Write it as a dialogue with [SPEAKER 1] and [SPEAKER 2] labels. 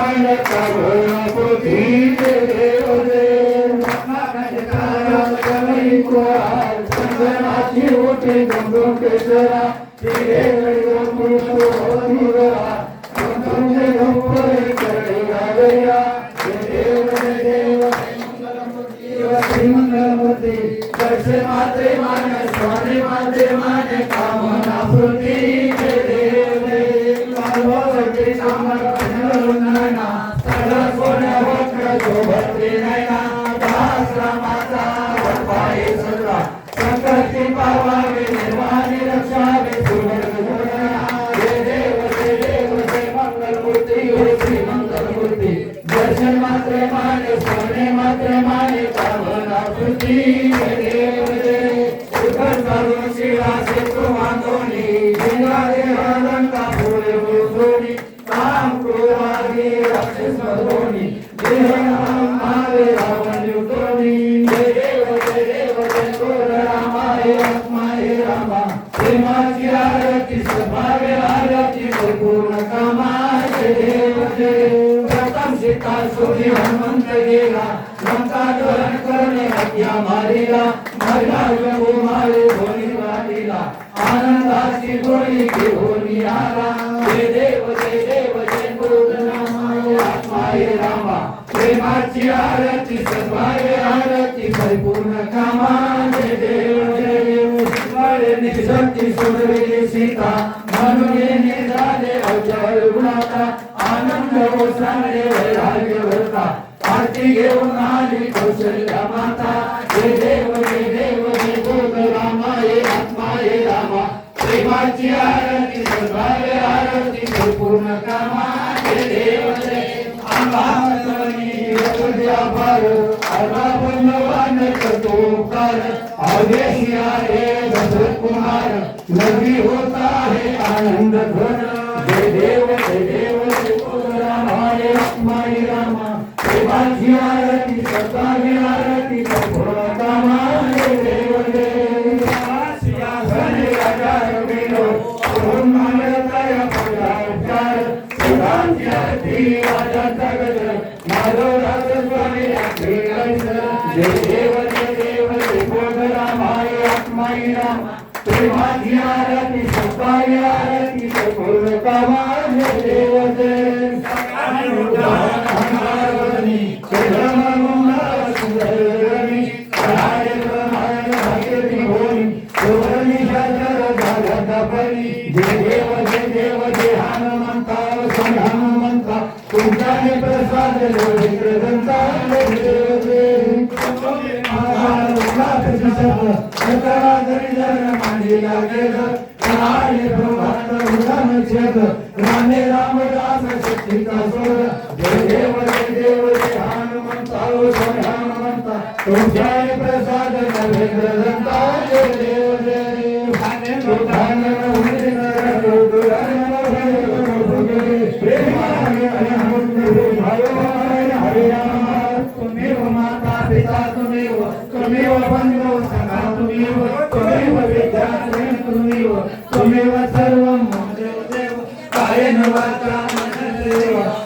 [SPEAKER 1] मानता गुणपुती देव देव संगनाची उठे गंगो केसरा तिरे तुमचे गंगोरे करे गावया देव देव श्रीमंगलमूर्ती जैसे माते माने स्वामी माते माने कामना पूर्ती देव देव भगवती नामना सदा सोन्या वक्र शोभते नयना दास रामाचा पाय सदा संकटी पावावे निर्वाणी रक्षावे सुवर्ग गुणा देव जय मंगलमूर्ती श्री मंगलमूर्ती दर्शन मात्रे माने सोने मात्रे माने कामना पूर्ती देव जय सुखर करुण शिवा से तुमातोनी जिंगारे हलंका फूले फूलोनी काम क्रोधागी राक्षस मधोनी देह नाम मारे रावण युतोनी देव जय तोर रामाय आत्माय रामा प्रेमाची आरती सभावे आरती पूर्ण कामाय देव जय प्रथम सीता सोनी हनुमंत गेला लंका दहन करणे हत्या मारिला मरला जगो मारे धोनी वाटिला आनंदाची गोळी घेऊन आला देव जय गुरुनामाय आत्माय रामा प्रेमाची आरती सभावे आरती परिपूर्ण कामाय देव जय निशक्ती सोडविली सीता म्हणून झाले अवचर गुणाचा आनंद ओसाडले वैराग्य भरता आरती घेऊन आली कौशल्या माता देव जय गुरुनामाय आत्माय रामा प्रेमाची आरती सभावे आरती परिपूर्ण कामाय देव जय आंबावनी व्यापार आगापन्नवान करतोकार आदेशिया हे दशरथ कुमार लगी होता है आनंद घन जय देव रामाय आत्माय रामा प्रेमाची आरती सभावे आरती परिपूर्ण कामाय देव जय राजा रविलो मानताय पदाचार सुरांची आरती राजा जगत माधव राजस्वामी जय देव रामाय आत्माय रामा प्रेमाची आरती सभावे आरती परिपूर्ण कामाय देव जय देव जय हनुमंता हनुमंता तुमच्याने प्रसाद जनता रामे रामदास शक्ती का सोड देव जय हनुमंता हनुमंता तुमच्याने प्रसाद जनता देव तुम्हेव माता पिता तुम्हेव बंधु सखा तुम्हेव विद्या तुम्हेव सर्वं देव कायेन वाचा मनसेवा